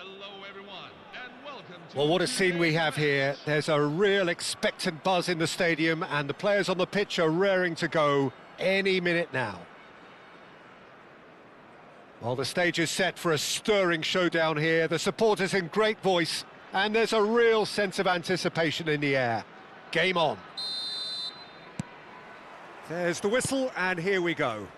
Hello everyone, and welcome to... Well, what a scene we have here. There's a real expectant buzz in the stadium, and the players on the pitch are raring to go any minute now. Well, the stage is set for a stirring showdown here. The supporters in great voice, and there's a real sense of anticipation in the air. Game on. There's the whistle, and here we go.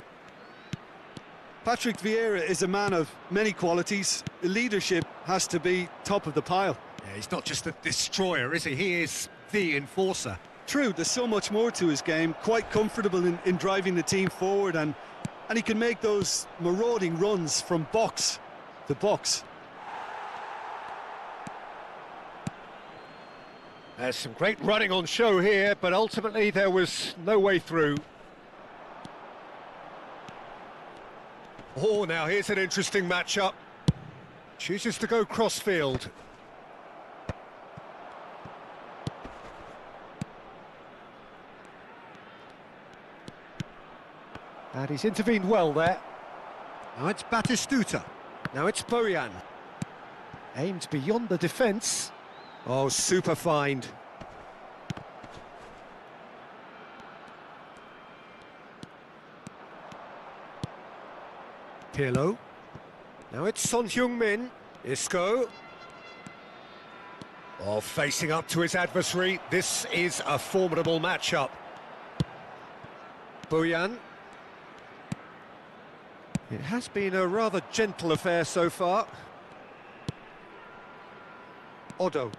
Patrick Vieira is a man of many qualities. The leadership has to be top of the pile. Yeah, he's not just a destroyer, is he? He is the enforcer. True, there's so much more to his game. Quite comfortable in driving the team forward, and he can make those marauding runs from box to box. There's some great running on show here, but ultimately there was no way through. Oh, now here's an interesting matchup. Chooses to go cross-field. And he's intervened well there. Now it's Batistuta. Now it's Bojan. Aimed beyond the defence. Oh, super find. Pirlo. Now it's Son Heung-min. Isco. Oh, facing up to his adversary. This is a formidable matchup. Bojan. It has been a rather gentle affair so far. Odo.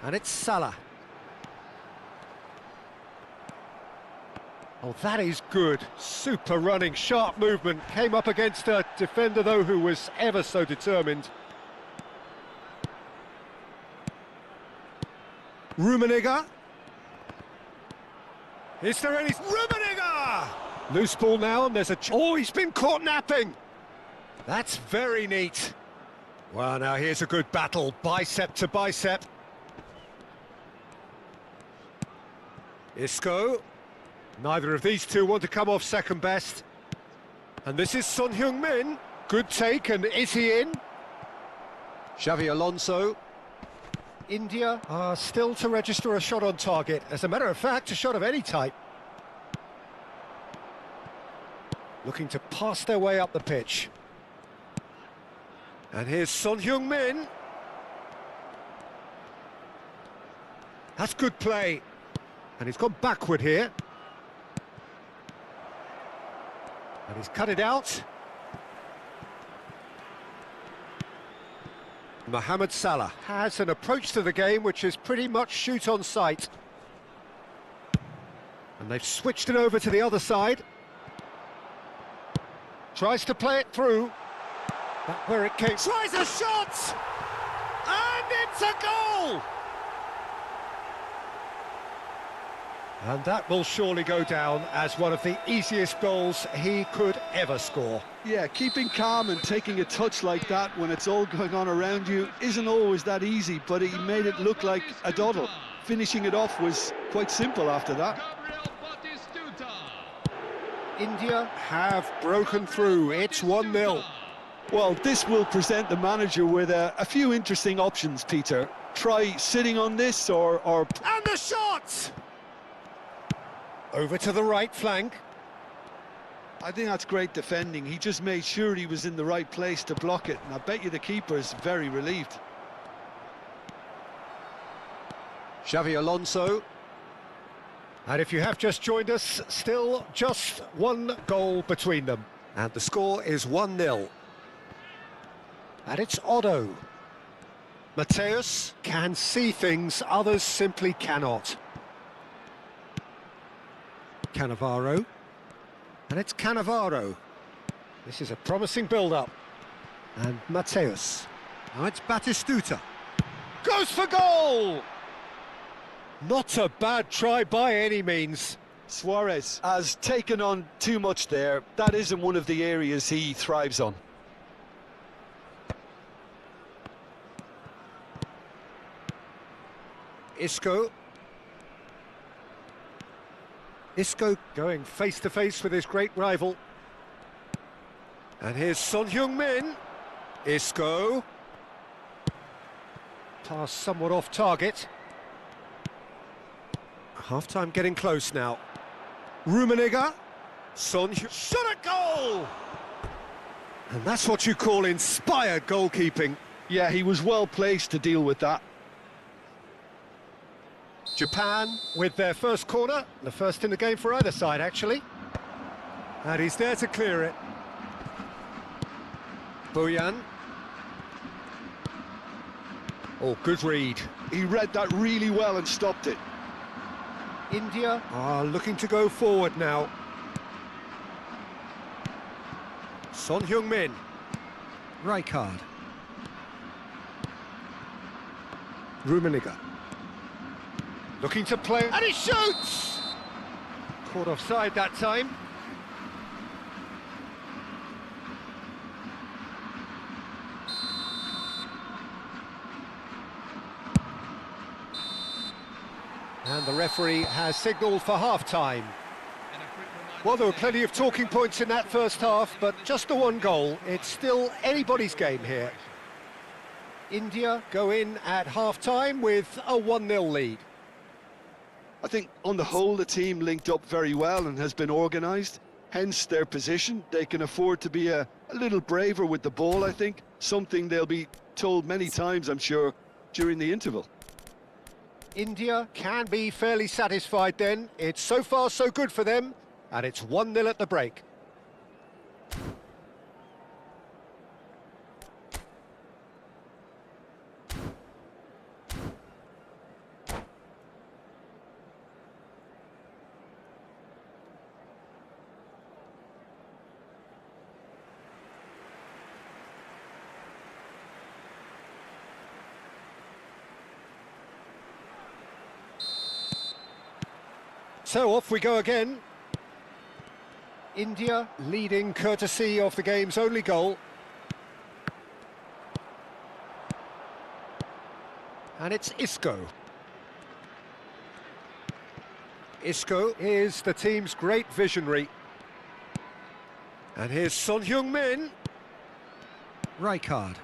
And it's Salah. Oh, that is good. Super running, sharp movement. Came up against a defender, though, who was ever so determined. Rummenigge. Is there any... Rummenigge! Loose ball now, and there's a... Oh, he's been caught napping! That's very neat. Well, now here's a good battle, bicep to bicep. Isco. Neither of these two want to come off second best. And this is Son Heung-min. Good take, and is he in? Xavi Alonso. India are still to register a shot on target. As a matter of fact, a shot of any type. Looking to pass their way up the pitch. And here's Son Heung-min. That's good play. And he's gone backward here. And he's cut it out. Mohamed Salah has an approach to the game which is pretty much shoot on sight. And they've switched it over to the other side. Tries to play it through. Back where it came. Tries a shot! And it's a goal! And that will surely go down as one of the easiest goals he could ever score. Yeah, keeping calm and taking a touch like that when it's all going on around you isn't always that easy, but he made it look like a doddle. Finishing it off was quite simple after that. India have broken through. It's 1-0. Well, this will present the manager with a few interesting options, Peter. Try sitting on this or... And the shot! Over to the right flank. I think that's great defending. He just made sure he was in the right place to block it, and I bet you the keeper's very relieved. Xavi Alonso. And if you have just joined us, still just one goal between them. And the score is 1-0. And it's Odo. Mateus can see things others simply cannot. Cannavaro. And it's Cannavaro. This is a promising build-up. And Mateus. Now it's Batistuta. Goes for goal! Not a bad try by any means. Suarez has taken on too much there. That isn't one of the areas he thrives on. Isco. Isco going face-to-face with his great rival. And here's Son Heung-min. Isco. Pass somewhat off target. Half-time getting close now. Rummenigge. Son Heung... Shot at goal! And that's what you call inspired goalkeeping. Yeah, he was well placed to deal with that. Japan with their first corner, the first in the game for either side, actually. And he's there to clear it. Boyan. Oh, good read. He read that really well and stopped it. India are looking to go forward now. Son Heung-min. Rijkaard. Rummenigge. Looking to play, and he shoots! Caught offside that time. And the referee has signalled for half-time. Well, there were plenty of talking points in that first half, but just the one goal. It's still anybody's game here. India go in at half-time with a 1-0 lead. I think on the whole the team linked up very well and has been organised, hence their position. They can afford to be a little braver with the ball, I think. Something they'll be told many times, I'm sure, during the interval. India can be fairly satisfied then. It's so far so good for them, and it's 1-0 at the break. So off we go again. India leading courtesy of the game's only goal. And it's Isco. Isco is the team's great visionary. And here's Son Heung-min. Rijkaard.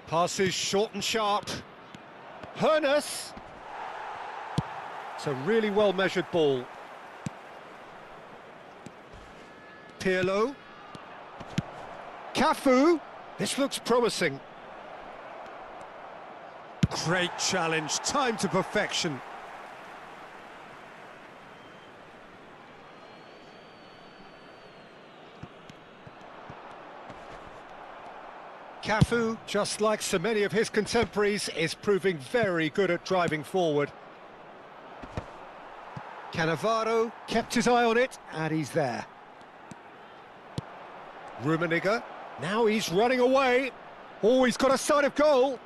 Passes short and sharp. Hernus. It's a really well-measured ball. Pirlo. Cafu. This looks promising. Great challenge, time to perfection. Cafu, just like so many of his contemporaries, is proving very good at driving forward. Cannavaro kept his eye on it, and he's there. Rummenigge, now he's running away. Oh, he's got a sight of goal.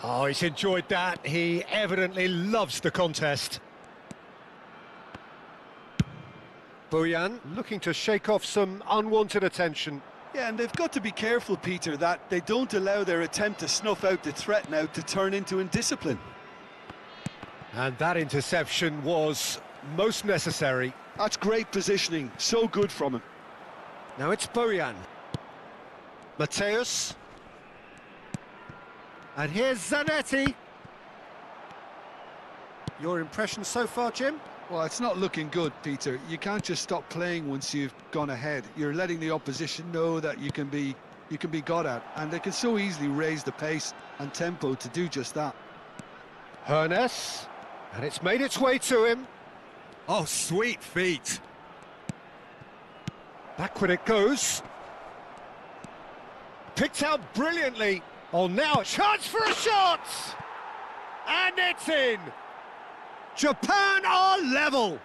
Oh, he's enjoyed that. He evidently loves the contest. Boyan looking to shake off some unwanted attention. Yeah, and they've got to be careful, Peter, that they don't allow their attempt to snuff out the threat now to turn into indiscipline. And that interception was most necessary. That's great positioning, so good from him. Now it's Boyan. Mateus. And here's Zanetti. Your impression so far, Jim? Well, it's not looking good, Peter. You can't just stop playing once you've gone ahead. You're letting the opposition know that you can be got at, and they can so easily raise the pace and tempo to do just that. Hernus. And it's made its way to him. Oh, sweet feet. Backward it goes. Picked out brilliantly. Oh, now a chance for a shot! And it's in! Japan are level!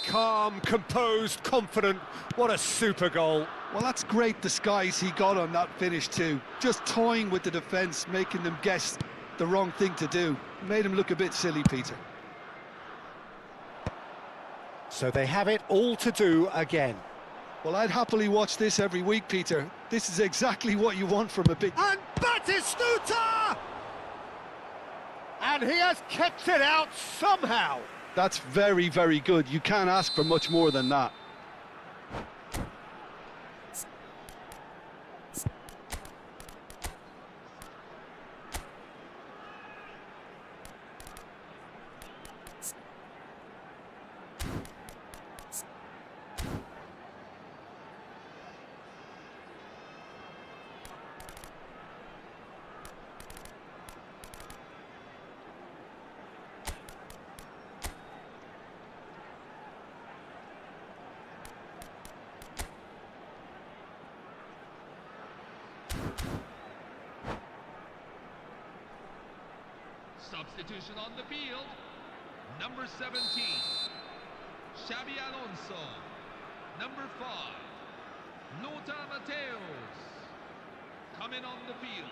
Calm, composed, confident. What a super goal. Well, that's great disguise he got on that finish too. Just toying with the defence, making them guess the wrong thing to do. Made him look a bit silly, Peter. So they have it all to do again. Well, I'd happily watch this every week, Peter. This is exactly what you want from a big... And Batistuta! And he has kept it out somehow. That's very, very good. You can't ask for much more than that. Substitution on the field. Number 17, Xabi Alonso. Number 5, Lothar Matthäus. Coming on the field.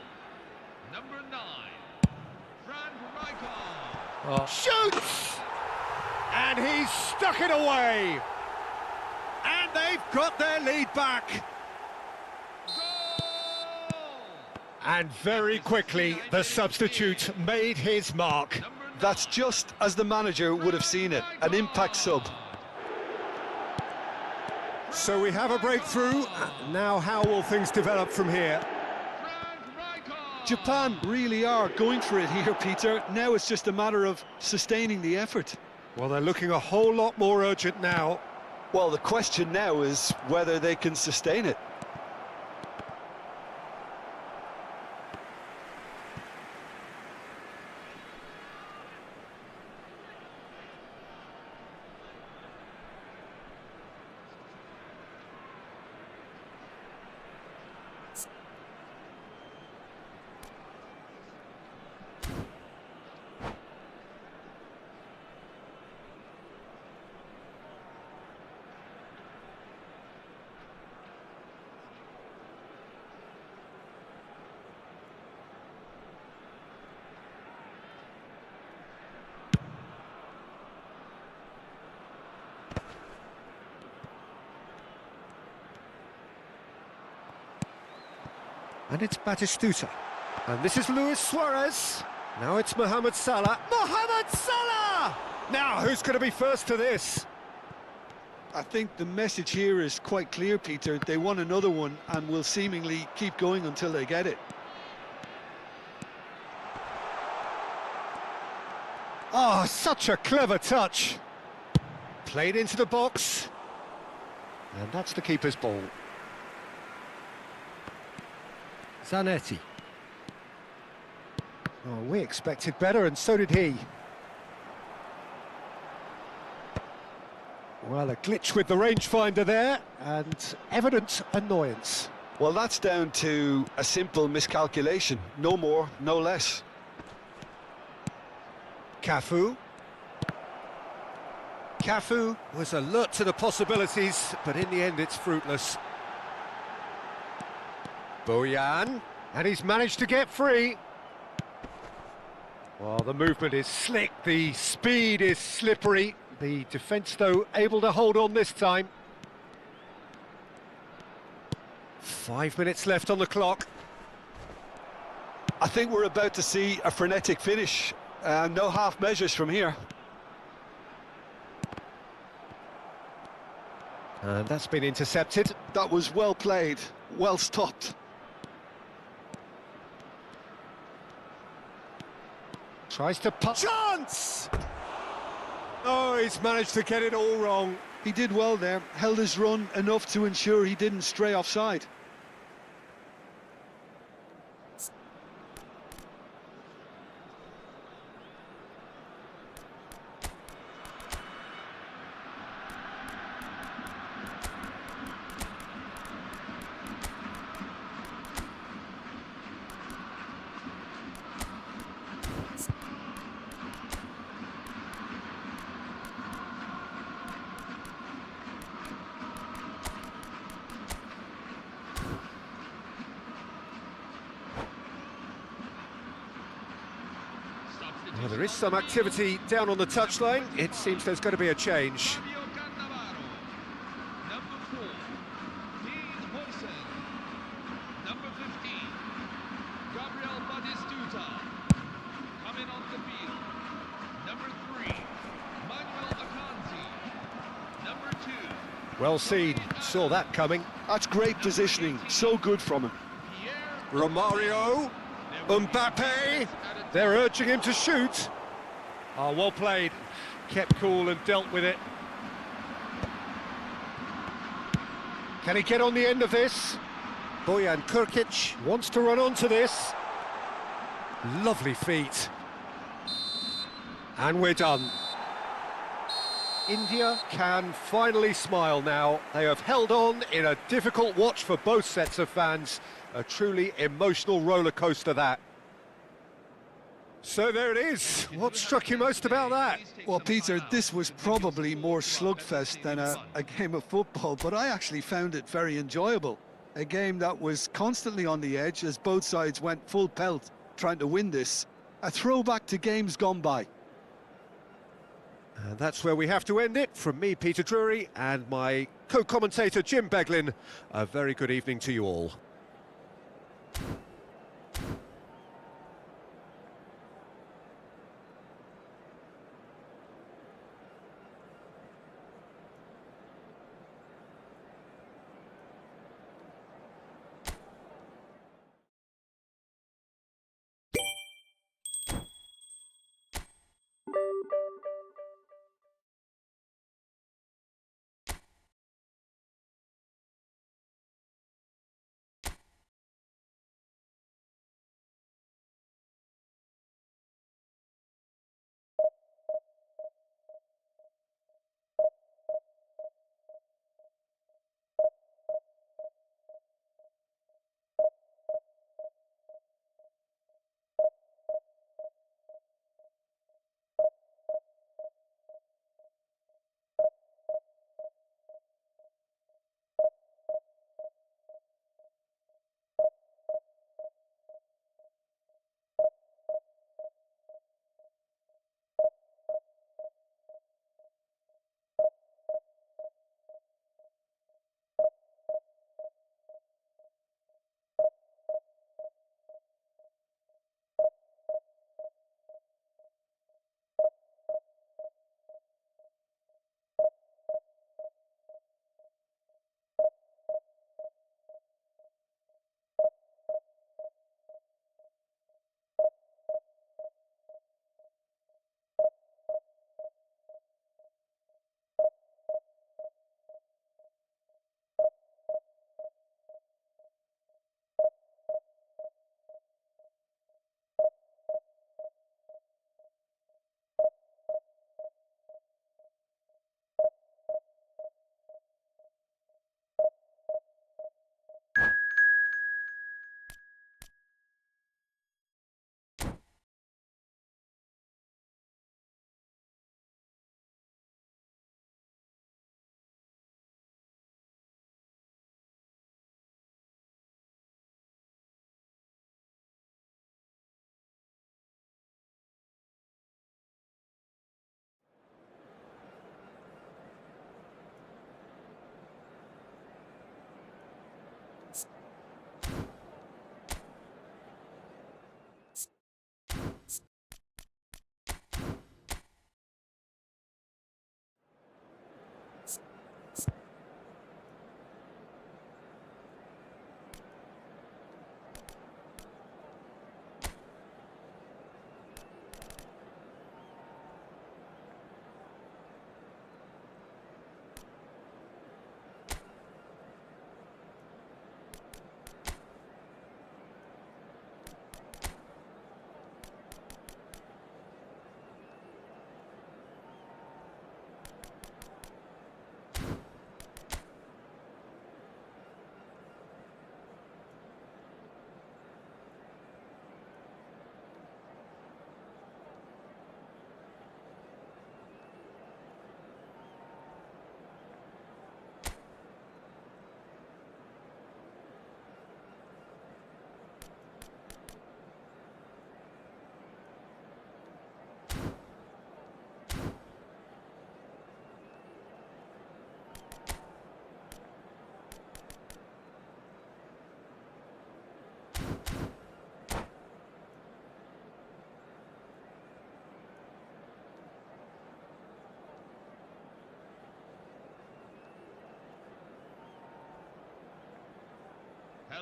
Number 9, Frank Rijkaard. Oh. Shoots! And he's stuck it away. And they've got their lead back. And very quickly, the substitute made his mark. That's just as the manager would have seen it, an impact sub. So we have a breakthrough. Now how will things develop from here? Japan really are going for it here, Peter. Now it's just a matter of sustaining the effort. Well, they're looking a whole lot more urgent now. Well, the question now is whether they can sustain it. And it's Batistuta. And this is Luis Suarez. Now it's Mohamed Salah. Mohamed Salah! Now, who's going to be first to this? I think the message here is quite clear, Peter. They want another one and will seemingly keep going until they get it. Oh, such a clever touch. Played into the box. And that's the keeper's ball. Zanetti. Oh, we expected better, and so did he. Well, a glitch with the rangefinder there, and evident annoyance. Well, that's down to a simple miscalculation. No more, no less. Cafu. Cafu was alert to the possibilities, but in the end it's fruitless. Bojan, and he's managed to get free. Well, the movement is slick, the speed is slippery. The defence, though, able to hold on this time. 5 minutes left on the clock. I think we're about to see a frenetic finish. No half measures from here. And that's been intercepted. That was well played, well stopped. Tries to punch. Chance! Oh, he's managed to get it all wrong. He did well there, held his run enough to ensure he didn't stray offside. Well, there is some activity down on the touchline. It seems there's going to be a change. Number 4, Dean Hodgson. Number 15, Gabriel Batistuta. Coming on the field. Number 3, Manuel Well seen, saw that coming. That's great positioning, so good from him. Romario, Mbappe, they're urging him to shoot. Oh, well played, kept cool and dealt with it. Can he get on the end of this? Bojan Krkic wants to run onto this. Lovely feet. And we're done. India can finally smile now. They have held on in a difficult watch for both sets of fans. A truly emotional roller coaster, that. So there it is. What struck you most about that? Well, Peter, this was probably more slugfest than a game of football, but I actually found it very enjoyable. A game that was constantly on the edge as both sides went full pelt trying to win this. A throwback to games gone by. And that's where we have to end it. From me, Peter Drury, and my co-commentator, Jim Beglin. A very good evening to you all.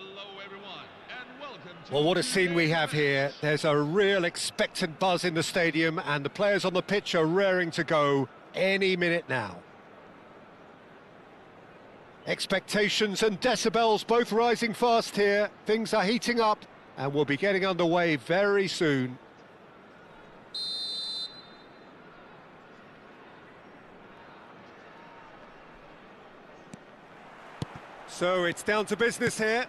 Hello, everyone, and welcome to... Well, what a scene we have here. There's a real expectant buzz in the stadium, and the players on the pitch are raring to go any minute now. Expectations and decibels both rising fast here. Things are heating up, and we'll be getting underway very soon. So it's down to business here.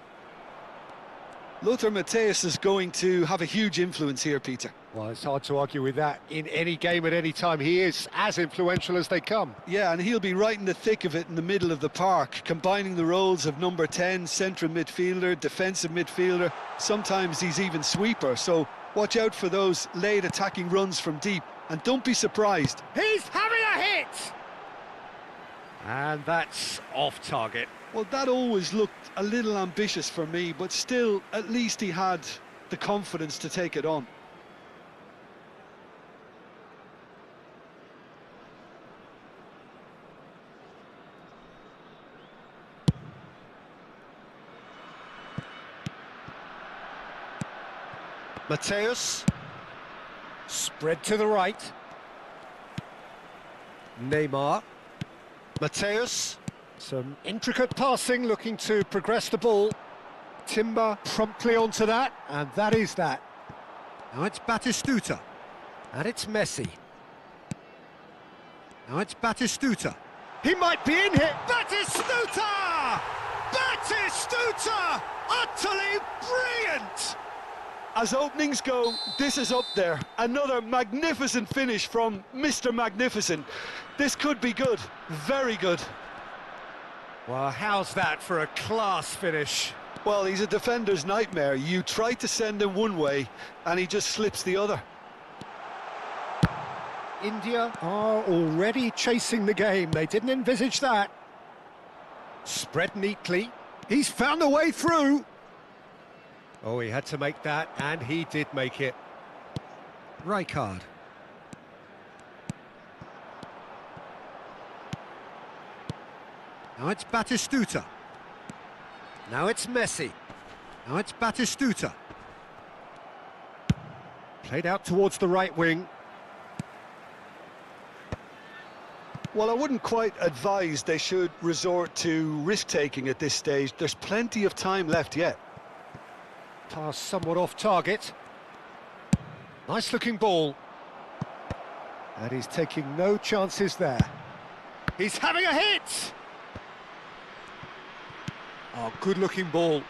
Lothar Matthäus is going to have a huge influence here, Peter. Well, it's hard to argue with that. In any game at any time, he is as influential as they come. Yeah, and he'll be right in the thick of it in the middle of the park, combining the roles of number 10, central midfielder, defensive midfielder. Sometimes he's even sweeper, so watch out for those late attacking runs from deep, and don't be surprised. He's having a hit! And that's off target. Well, that always looked a little ambitious for me, but still, at least he had the confidence to take it on. Matthäus, spread to the right. Neymar, Matthäus, some intricate passing, looking to progress the ball. Timber promptly onto that, and that is that. Now it's Batistuta, and it's Messi. Now it's Batistuta. He might be in here. Batistuta! Batistuta! Utterly brilliant! As openings go, this is up there. Another magnificent finish from Mr. Magnificent. This could be good, very good. Well, how's that for a class finish? Well, he's a defender's nightmare. You try to send him one way, and he just slips the other. India are already chasing the game. They didn't envisage that. Spread neatly. He's found a way through. Oh, he had to make that, and he did make it. Rijkaard. Now it's Batistuta. Now it's Messi. Now it's Batistuta. Played out towards the right wing. Well, I wouldn't quite advise they should resort to risk-taking at this stage. There's plenty of time left yet. Pass somewhat off target. Nice looking ball. And he's taking no chances there. He's having a hit! Oh, good looking ball.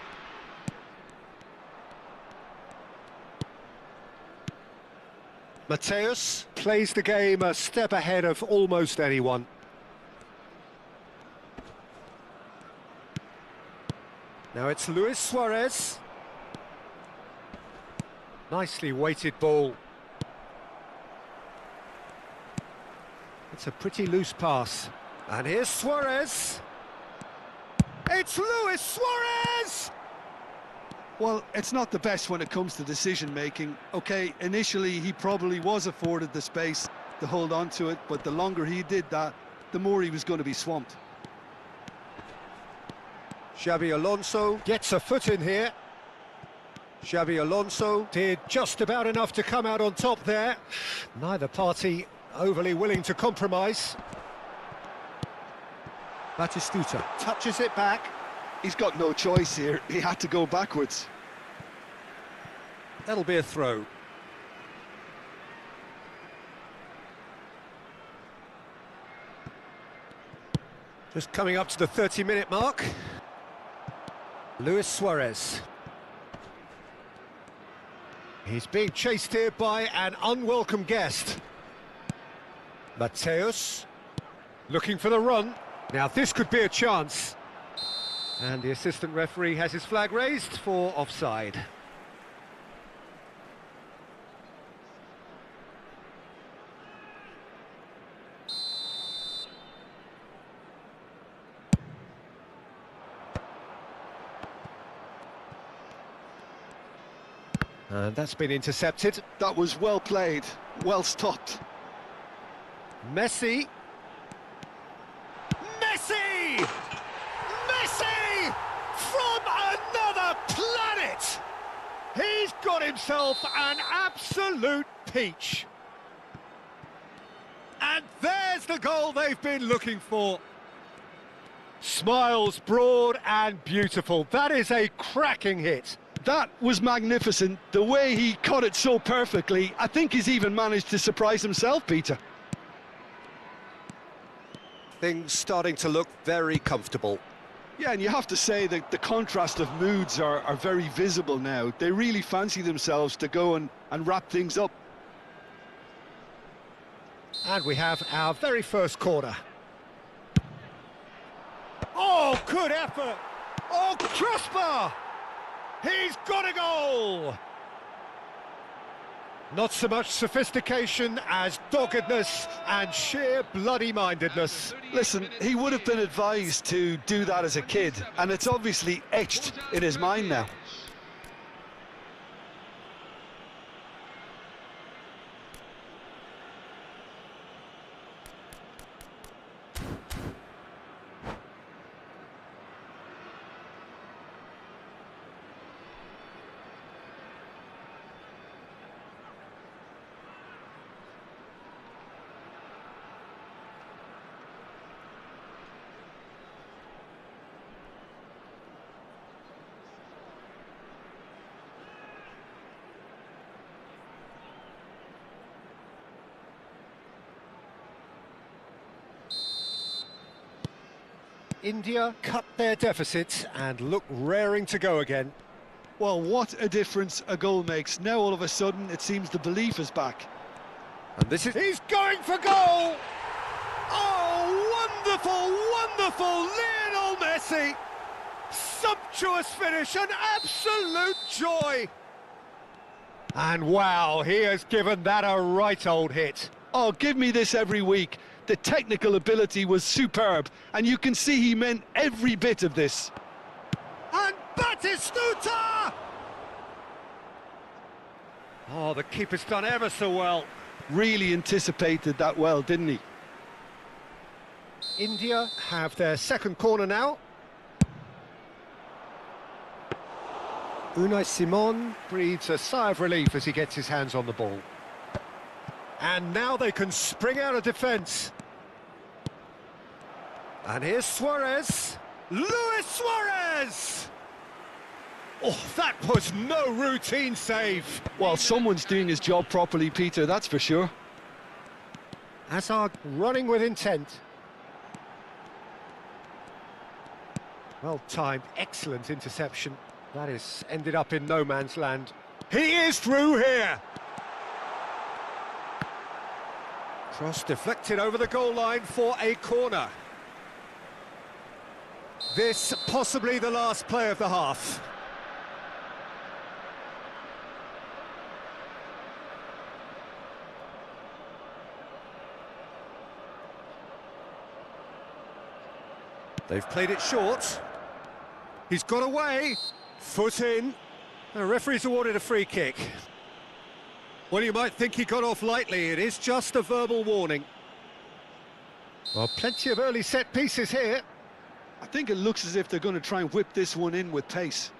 Matthäus plays the game a step ahead of almost anyone. Now it's Luis Suarez. Nicely weighted ball. It's a pretty loose pass. And here's Suarez. It's Luis Suarez! Well, it's not the best when it comes to decision-making. OK, initially he probably was afforded the space to hold on to it, but the longer he did that, the more he was going to be swamped. Xabi Alonso gets a foot in here. Xabi Alonso did just about enough to come out on top there. Neither party overly willing to compromise. Batistuta touches it back. He's got no choice here. He had to go backwards. That'll be a throw. Just coming up to the 30-minute mark. Luis Suarez. He's being chased here by an unwelcome guest. Matthäus looking for the run. Now this could be a chance. And the assistant referee has his flag raised for offside. And that's been intercepted. That was well played, well stopped. Messi. Messi! Messi! From another He's got himself an absolute peach. And there's the goal they've been looking for. Smiles broad and beautiful. That is a cracking hit. That was magnificent. The way he caught it so perfectly, I think he's even managed to surprise himself, Peter. Things starting to look very comfortable. Yeah, and you have to say that the contrast of moods are very visible now. They really fancy themselves to go and wrap things up. And we have our very first corner. Oh, good effort! Oh, crossbar! He's got a goal! Not so much sophistication as doggedness and sheer bloody-mindedness. Listen, he would have been advised to do that as a kid, and it's obviously etched in his mind now. India cut their deficit and look raring to go again. Well, what a difference a goal makes. Now all of a sudden it seems the belief is back. And this is... He's going for goal! Oh, wonderful, wonderful Lionel Messi! Sumptuous finish, an absolute joy! And wow, he has given that a right old hit. Oh, give me this every week. The technical ability was superb, and you can see he meant every bit of this. And Batistuta! Oh, the keeper's done ever so well. Really anticipated that well, didn't he? India have their second corner now. Unai Simon breathes a sigh of relief as he gets his hands on the ball. And now they can spring out of defence. And here's Suarez. Luis Suarez! Oh, that was no routine save. Well, someone's doing his job properly, Peter, that's for sure. Hazard running with intent. Well timed, excellent interception. That is ended up in no man's land. He is through here! Cross deflected over the goal line for a corner. This possibly the last play of the half. They've played it short. He's got away. Foot in. The referee's awarded a free kick. Well, you might think he got off lightly. It is just a verbal warning. Well, plenty of early set pieces here. I think it looks as if they're going to try and whip this one in with pace.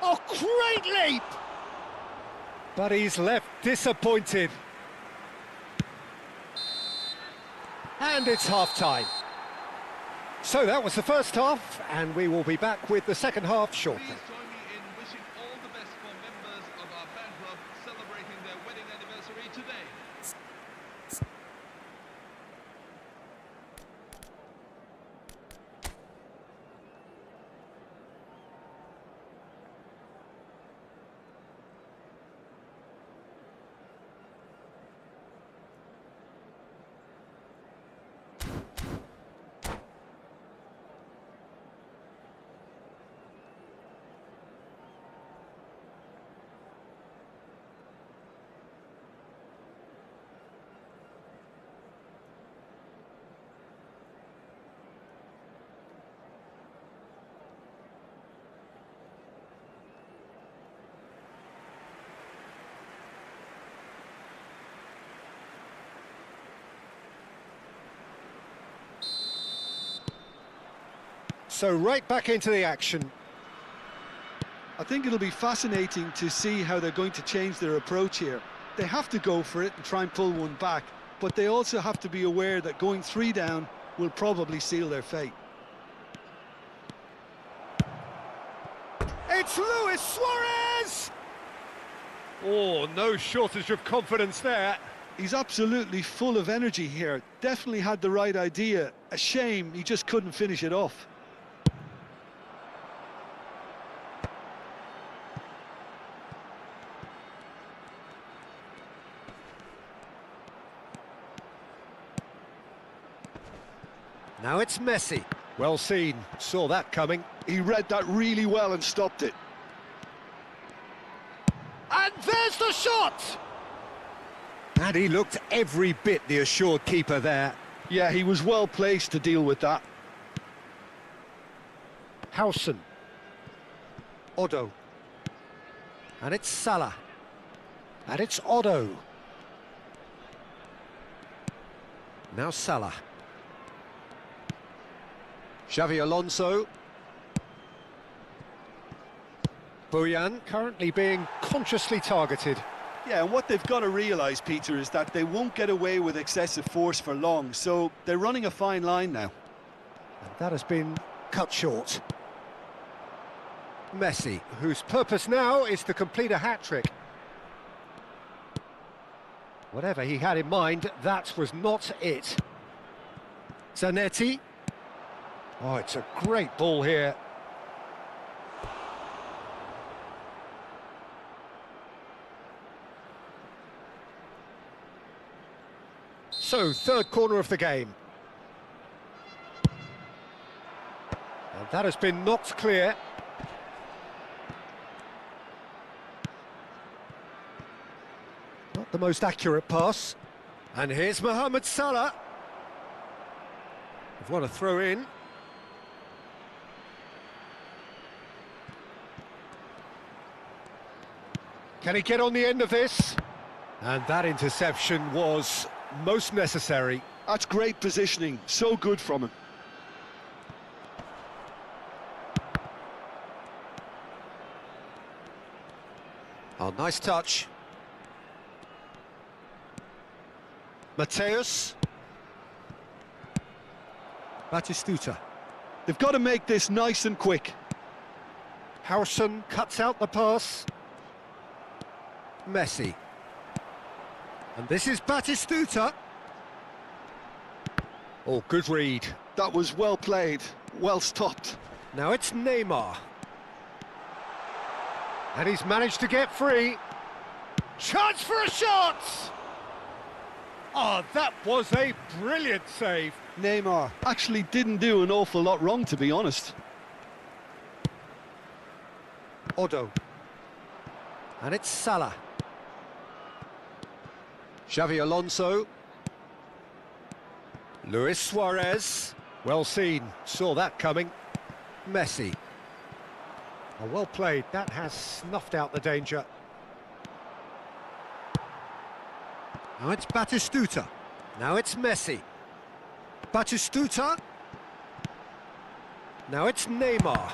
Oh, great leap! But he's left disappointed. And it's half-time. So that was the first half, and we will be back with the second half shortly. Please join me in wishing all the best for members of our fan club celebrating their wedding anniversary today. So right back into the action. I think it'll be fascinating to see how they're going to change their approach here. They have to go for it and try and pull one back, but they also have to be aware that going 3 down will probably seal their fate. It's Luis Suarez! Oh, no shortage of confidence there. He's absolutely full of energy here. Definitely had the right idea. A shame he just couldn't finish it off. Now it's Messi. Well seen, saw that coming. He read that really well and stopped it. And there's the shot! And he looked every bit the assured keeper there. Yeah, he was well placed to deal with that. Howson. Odo. And it's Salah. And it's Odo. Now Salah. Xavi Alonso. Bojan currently being consciously targeted. Yeah, and what they've got to realise, Peter, is that they won't get away with excessive force for long, so they're running a fine line now. And that has been cut short. Messi, whose purpose now is to complete a hat-trick. Whatever he had in mind, that was not it. Zanetti. Oh, it's a great ball here. So, third corner of the game. And that has been knocked clear. Not the most accurate pass. And here's Mohamed Salah. They've won a throw-in. Can he get on the end of this? And that interception was most necessary. That's great positioning, so good from him. Oh, nice touch. Mateus. Batistuta. They've got to make this nice and quick. Howson cuts out the pass. Messi. And this is Batistuta. Oh, good read. That was well played, well stopped. Now it's Neymar. And he's managed to get free. Chance for a shot! Oh, that was a brilliant save. Neymar actually didn't do an awful lot wrong, to be honest. Odo. And it's Salah. Xavi Alonso. Luis Suarez. Well seen, saw that coming. Messi. Oh, well played, that has snuffed out the danger. Now it's Batistuta. Now it's Messi. Batistuta. Now it's Neymar.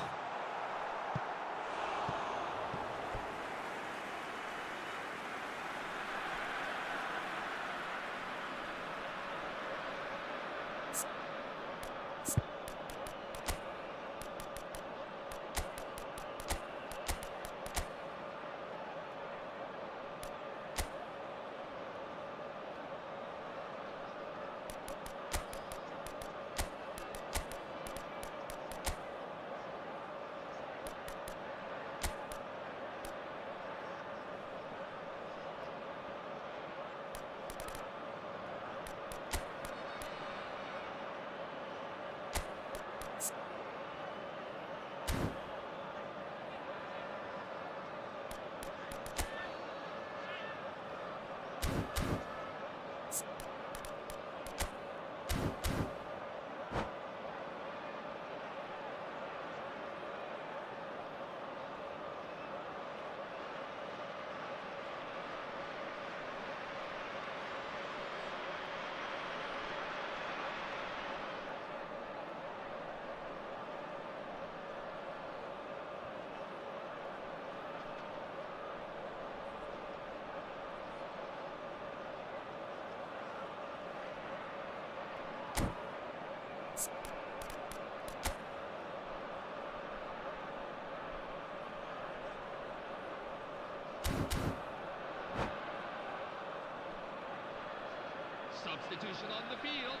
Substitution on the field.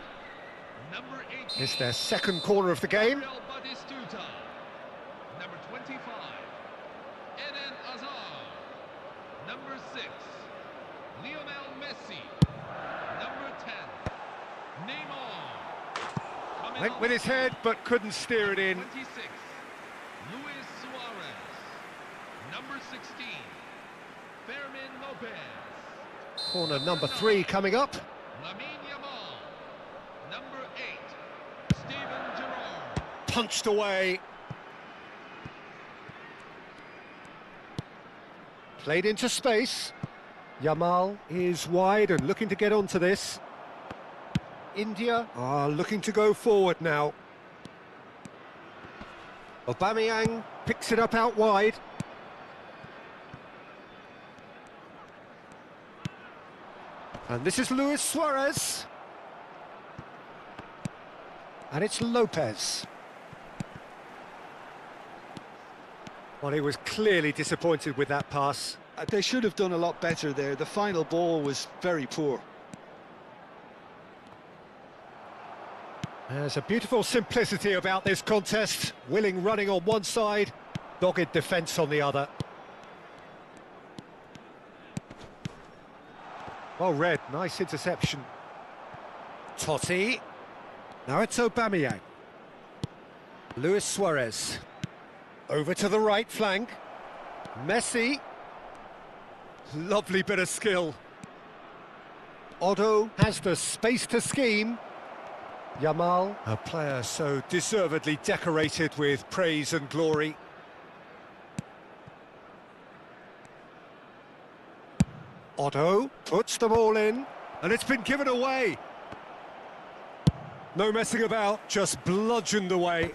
Number 18. It's their second corner of the game. Gabriel Batistuta. Number 25. Eden Hazard. Number 6. Lionel Messi. Number 10. Neymar. Coming Went on with his the head field. but couldn't steer it in. 26. Luis Suarez. Number 16. Fermin Lopez. Corner number 3 coming up. Lamine Yamal. Number 8. Steven Gerrard. Punched away. Played into space. Yamal is wide and looking to get onto this. India are looking to go forward now. Aubameyang picks it up out wide. And this is Luis Suarez. And it's Lopez. Well, he was clearly disappointed with that pass. They should have done a lot better there. The final ball was very poor. There's a beautiful simplicity about this contest. Willing running on one side, dogged defence on the other. Well read, nice interception. Totti. Now it's Aubameyang. Luis Suarez. Over to the right flank. Messi. Lovely bit of skill. Otto has the space to scheme. Yamal, a player so deservedly decorated with praise and glory. Otto puts them all in, and it's been given away. No messing about, just bludgeoned away.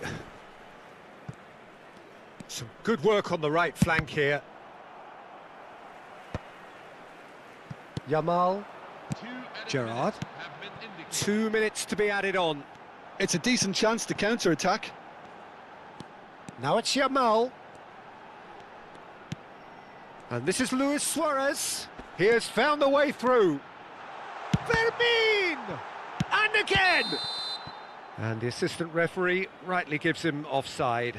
Some good work on the right flank here. Yamal, Two added Gerrard. minutes have been indicated. 2 minutes to be added on. It's a decent chance to counter-attack. Now it's Yamal. And this is Luis Suarez. He has found the way through. Fermin! And again! And the assistant referee rightly gives him offside.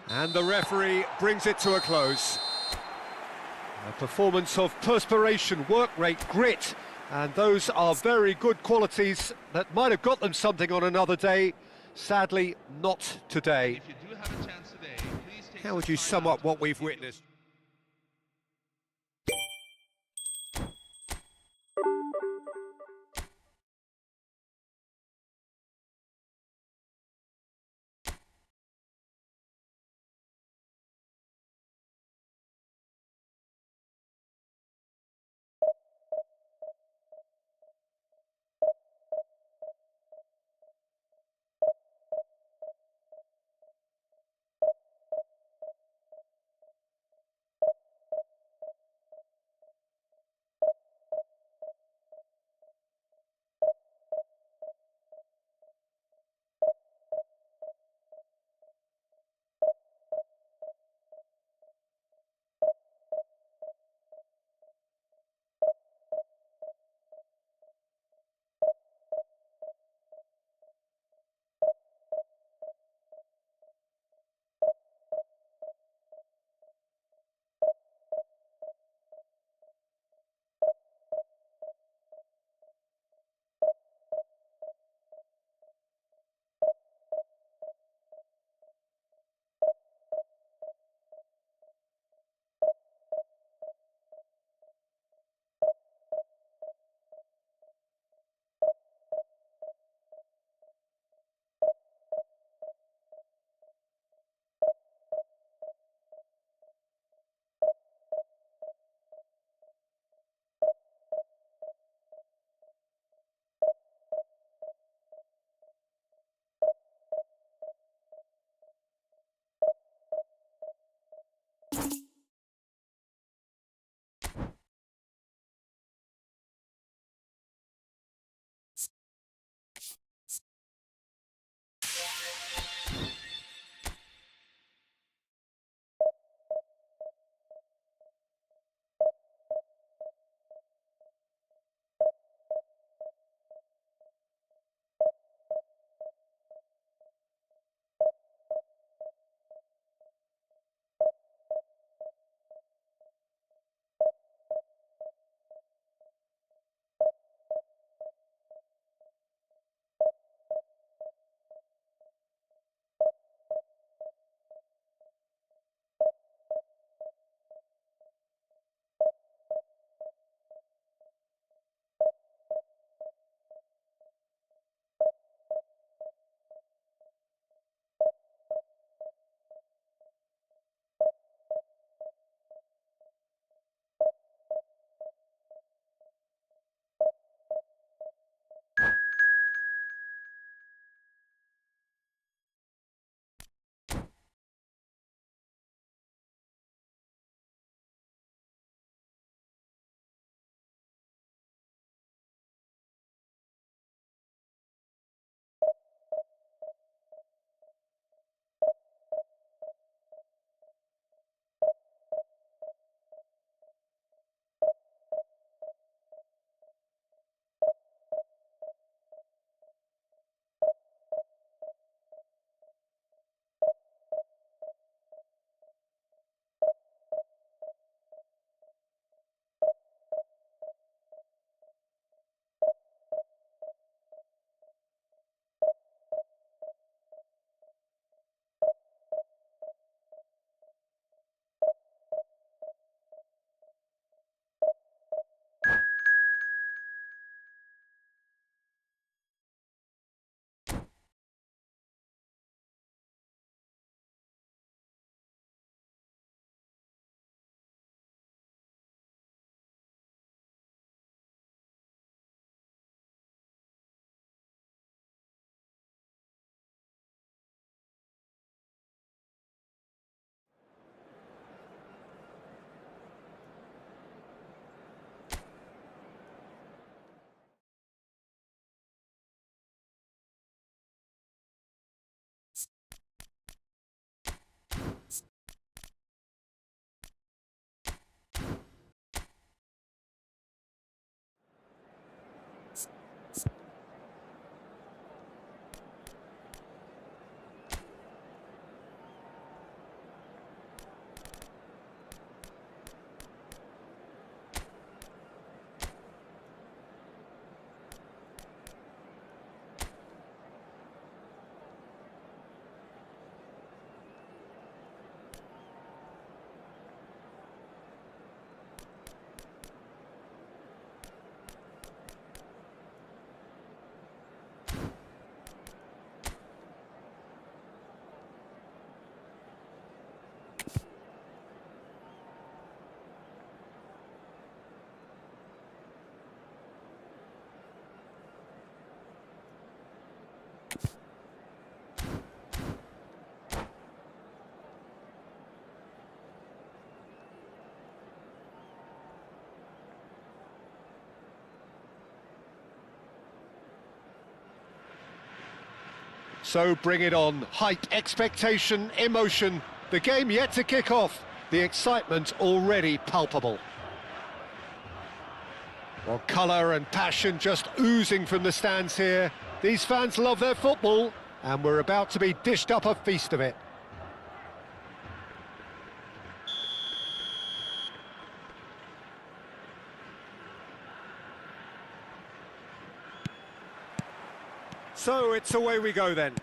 And the referee brings it to a close. A performance of perspiration, work rate, grit, and those are very good qualities that might have got them something on another day. Sadly, not today. If you do have a chance today, please take How would some you time sum out up what to we've video. witnessed? So bring it on. Hype, expectation, emotion. The game yet to kick off. The excitement already palpable. Well, colour and passion just oozing from the stands here. These fans love their football, and we're about to be dished up a feast of it. So it's away we go then.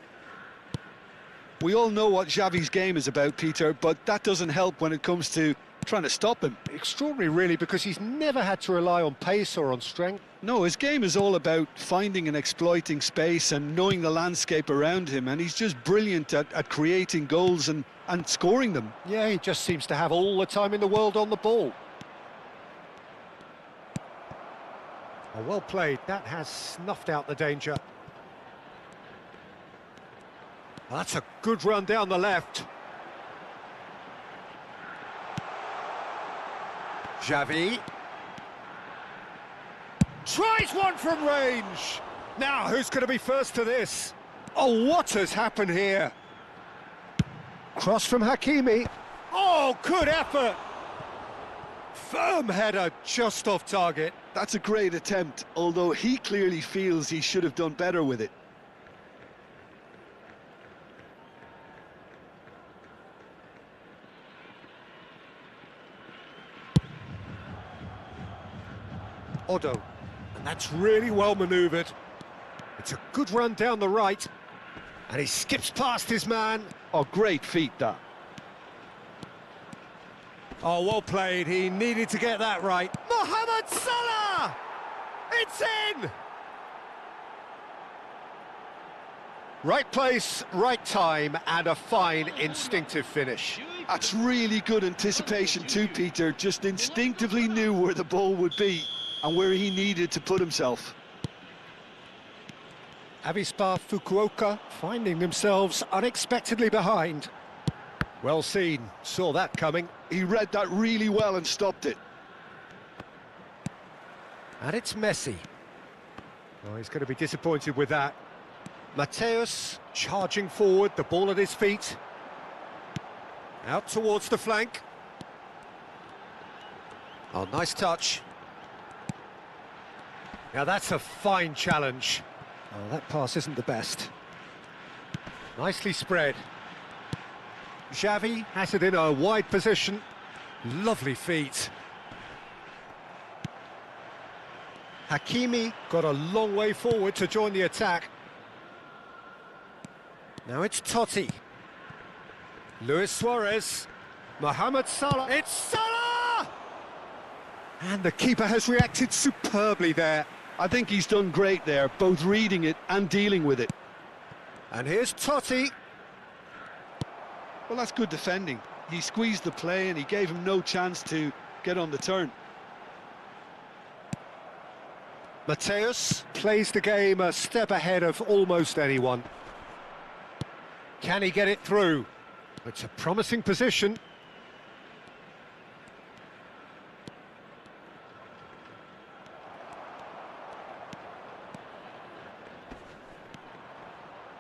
We all know what Xavi's game is about, Peter, but that doesn't help when it comes to trying to stop him. Extraordinary, really, because he's never had to rely on pace or on strength. No, his game is all about finding and exploiting space and knowing the landscape around him, and he's just brilliant at creating goals and scoring them. Yeah, he just seems to have all the time in the world on the ball. Oh, well played. That has snuffed out the danger. That's a good run down the left. Xavi. Tries one from range. Now, who's going to be first to this? Oh, what has happened here? Cross from Hakimi. Oh, good effort. Firm header, just off target. That's a great attempt, although he clearly feels he should have done better with it. Odo, and that's really well manoeuvred. It's a good run down the right, and he skips past his man. Oh, great feat, that. Oh, well played. He needed to get that right. Mohamed Salah! It's in! Right place, right time, and a fine instinctive finish. That's really good anticipation too, Peter. Just instinctively knew where the ball would be and where he needed to put himself. Avispa Fukuoka finding themselves unexpectedly behind. Well seen, saw that coming. He read that really well and stopped it. And it's Messi. Oh, he's going to be disappointed with that. Mateus charging forward, the ball at his feet. Out towards the flank. Oh, nice touch. Now that's a fine challenge. Oh, that pass isn't the best. Nicely spread. Xavi has it in a wide position. Lovely feet. Hakimi got a long way forward to join the attack. Now it's Totti. Luis Suarez. Mohamed Salah. It's Salah! And the keeper has reacted superbly there. I think he's done great there, both reading it and dealing with it. And here's Totti. Well, that's good defending. He squeezed the play and he gave him no chance to get on the turn. Mateus plays the game a step ahead of almost anyone. Can he get it through? It's a promising position.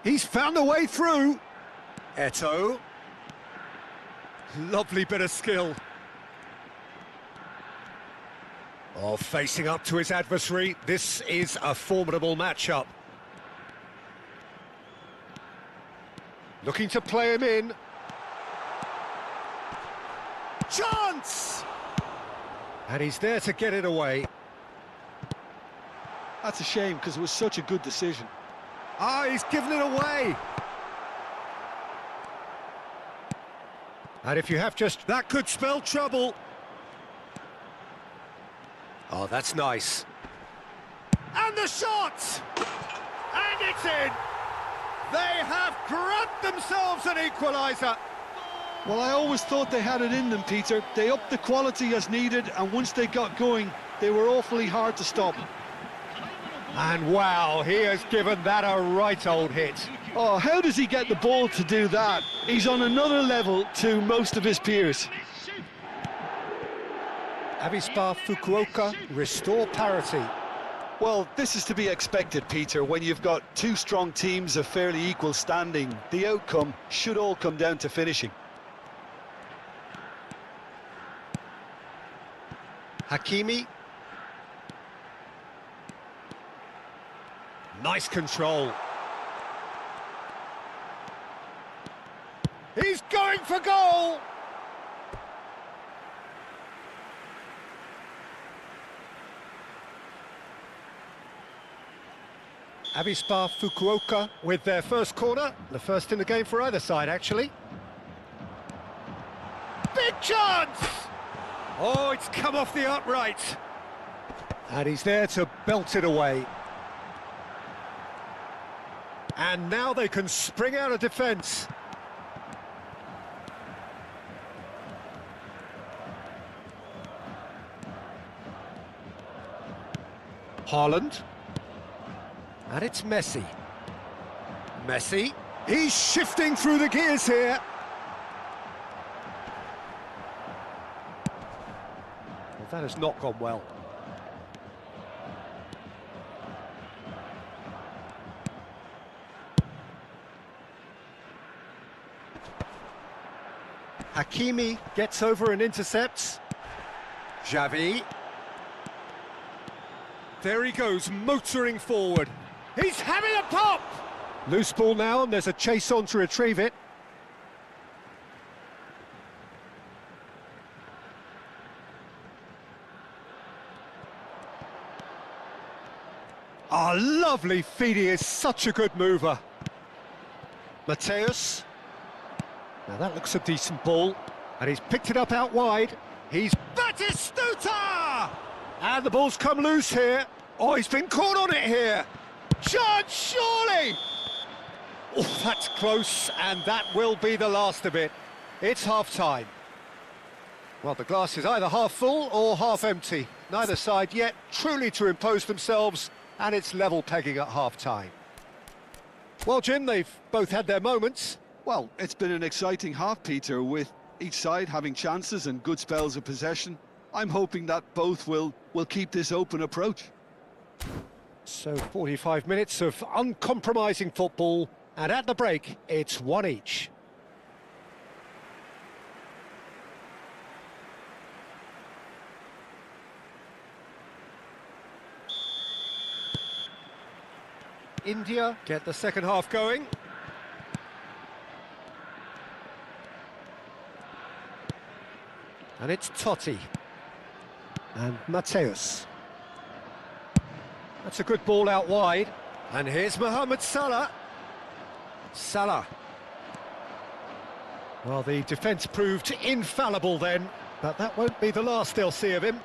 He's found a way through. Eto'o. Lovely bit of skill. Oh, facing up to his adversary. This is a formidable matchup. Looking to play him in. Chance! And he's there to get it away. That's a shame because it was such a good decision. Ah, he's given it away. And if you have just... that could spell trouble. Oh, that's nice. And the shot! And it's in! They have grabbed themselves an equaliser. Well, I always thought they had it in them, Peter. They upped the quality as needed, and once they got going, they were awfully hard to stop. And wow, he has given that a right old hit. Oh, how does he get the ball to do that? He's on another level to most of his peers. Avispa Fukuoka restore parity. Well, this is to be expected, Peter. When you've got two strong teams of fairly equal standing, the outcome should all come down to finishing. Hakimi. Nice control. He's going for goal! Avispa Fukuoka with their first corner, the first in the game for either side, actually. Big chance! Oh, it's come off the upright. And he's there to belt it away. And now they can spring out of defence. Haaland. And it's Messi. Messi. He's shifting through the gears here. Well, that has not gone well. Hakimi gets over and intercepts. Xavi. There he goes, motoring forward. He's having a pop! Loose ball now, and there's a chase on to retrieve it. Ah, lovely feed, he is such a good mover. Mateus. Now that looks a decent ball, and he's picked it up out wide. He's Batistuta! And the ball's come loose here. Oh, he's been caught on it here. Chance, surely! Oh, that's close, and that will be the last of it. It's half-time. Well, the glass is either half full or half empty. Neither side yet truly to impose themselves, and it's level pegging at half-time. Well, Jim, they've both had their moments. Well, it's been an exciting half, Peter, with each side having chances and good spells of possession. I'm hoping that both will keep this open approach. So 45 minutes of uncompromising football, and at the break, it's one each. India get the second half going. And it's Totti. And Mateus. That's a good ball out wide. And here's Mohamed Salah. Salah. Well, the defence proved infallible then, but that won't be the last they'll see of him.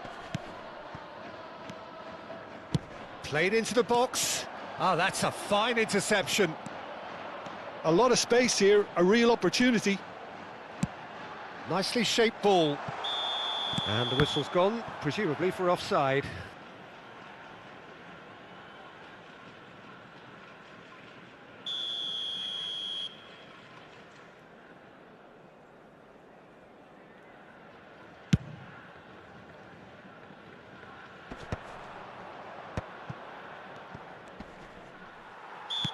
Played into the box. Ah, that's a fine interception. A lot of space here, a real opportunity. Nicely shaped ball. And the whistle's gone, presumably for offside.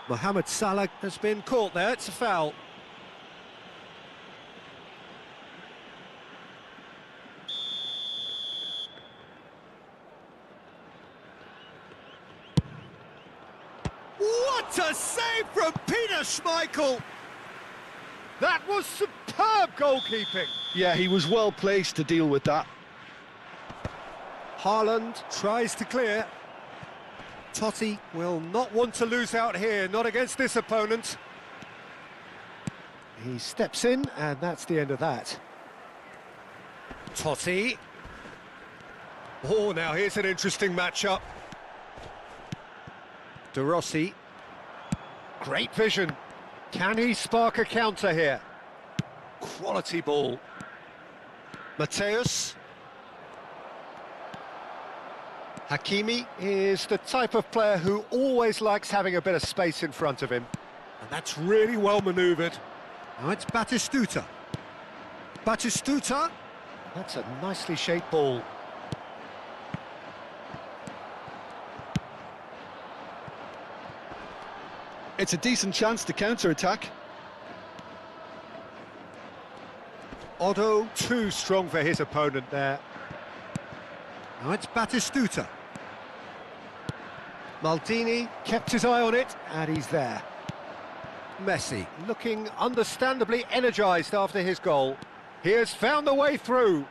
Mohamed Salah has been caught there, it's a foul. What a save from Peter Schmeichel! That was superb goalkeeping. Yeah, he was well placed to deal with that. Haaland tries to clear. Totti will not want to lose out here, not against this opponent. He steps in, and that's the end of that. Totti. Oh, now here's an interesting matchup. De Rossi. Great vision. Can he spark a counter here? Quality ball. Mateus. Hakimi is the type of player who always likes having a bit of space in front of him. And that's really well manoeuvred. Now it's Batistuta. Batistuta. That's a nicely shaped ball. It's a decent chance to counter-attack. Otto too strong for his opponent there. Now it's Batistuta. Maldini kept his eye on it, and he's there. Messi looking understandably energised after his goal. He has found the way through.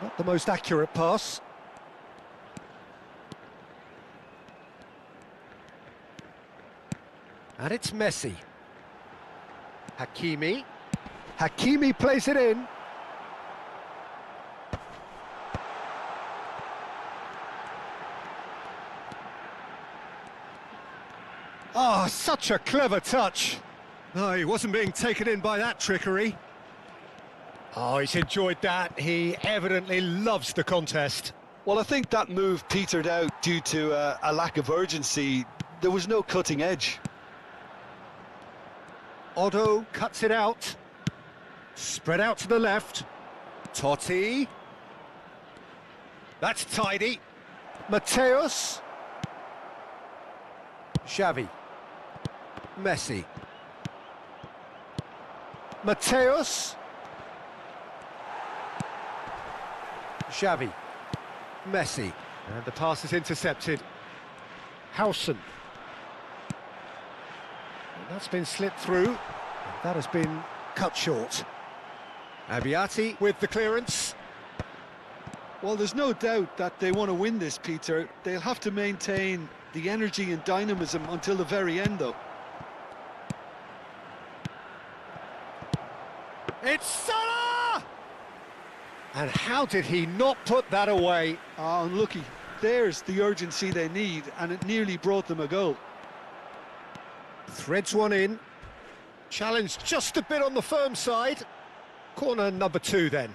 Not the most accurate pass. And it's Messi. Hakimi. Hakimi plays it in. Oh, such a clever touch. No, he wasn't being taken in by that trickery. Oh, he's enjoyed that. He evidently loves the contest. Well, I think that move petered out due to a lack of urgency. There was no cutting edge. Otto cuts it out. Spread out to the left. Totti. That's tidy. Mateus. Xavi. Messi. Mateus. Xavi. Messi. And the pass is intercepted. Howson. That's been slipped through. And that has been cut short. Abiati with the clearance. Well, there's no doubt that they want to win this, Peter. They'll have to maintain the energy and dynamism until the very end, though. It's Salah! And how did he not put that away? Ah, unlucky. There's the urgency they need, and it nearly brought them a goal. Threads one in. Challenge just a bit on the firm side. Corner number 2 then.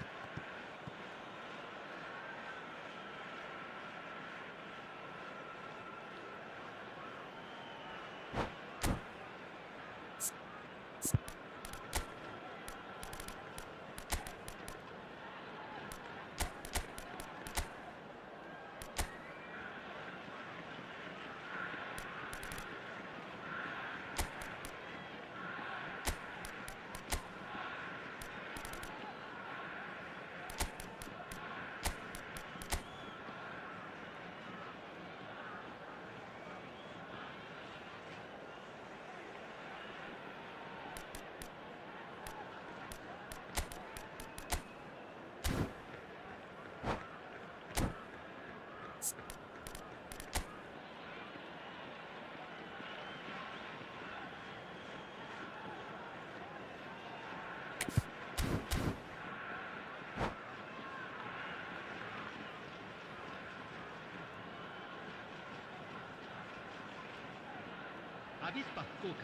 Avispa 福岡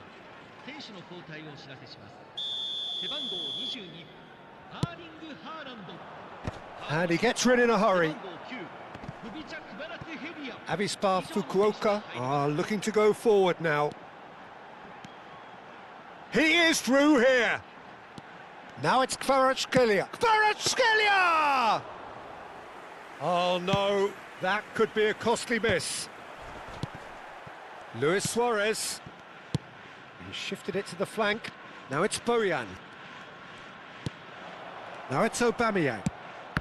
選手の交代をお知らせします。背番号22ハーリング・ハーランド And he gets rid in a hurry. 背番号9フビチャ・クバラテヘリア Avispa Fukuoka are looking to go forward now. He is through here. Now it's Kvaratskhelia. Kvaratskhelia! Oh no, that could be a costly miss. Luis Suarez. He shifted it to the flank. Now it's Bojan. Now it's Aubameyang.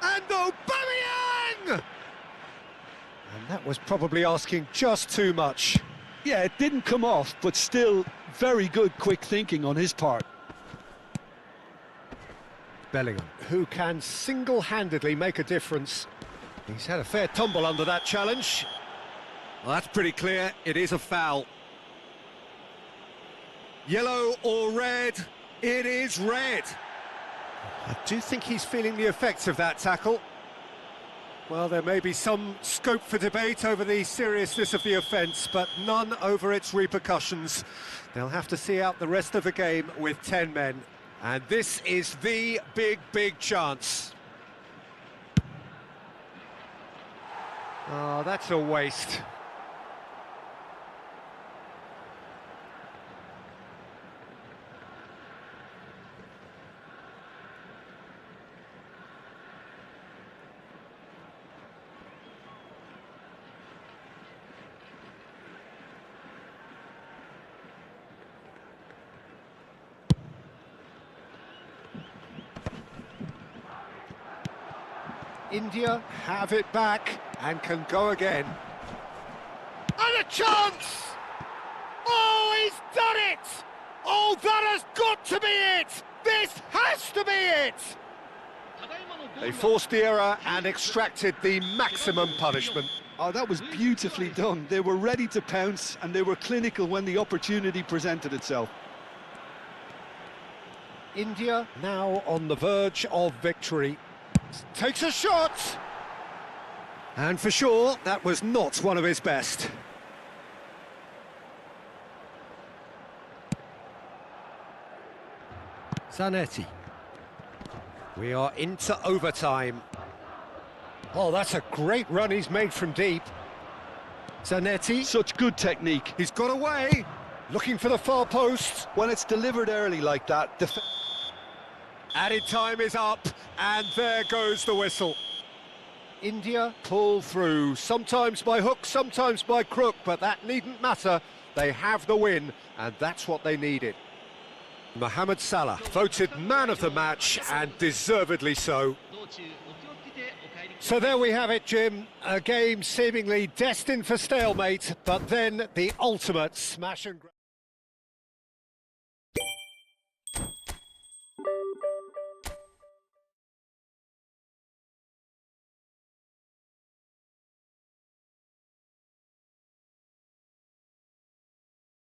And Aubameyang! And that was probably asking just too much. Yeah, it didn't come off, but still very good quick thinking on his part. Bellingham, who can single-handedly make a difference. He's had a fair tumble under that challenge. Well, that's pretty clear, it is a foul. Yellow or red? It is red. I do think he's feeling the effects of that tackle. Well, there may be some scope for debate over the seriousness of the offence, but none over its repercussions. They'll have to see out the rest of the game with 10 men. And this is the big chance. Oh, that's a waste. India have it back and can go again. And a chance! Oh, he's done it! Oh, that has got to be it! This has to be it! They forced the error and extracted the maximum punishment. Oh, that was beautifully done. They were ready to pounce and they were clinical when the opportunity presented itself. India now on the verge of victory. Takes a shot! And for sure, that was not one of his best. Zanetti. We are into overtime. Oh, that's a great run he's made from deep. Zanetti. Such good technique. He's got away. Looking for the far post. When it's delivered early like that, Added time is up, and there goes the whistle. India pull through, sometimes by hook, sometimes by crook, but that needn't matter. They have the win, and that's what they needed. Mohamed Salah, voted man of the match, and deservedly so. So there we have it, Jim. A game seemingly destined for stalemate, but then the ultimate smash and grab.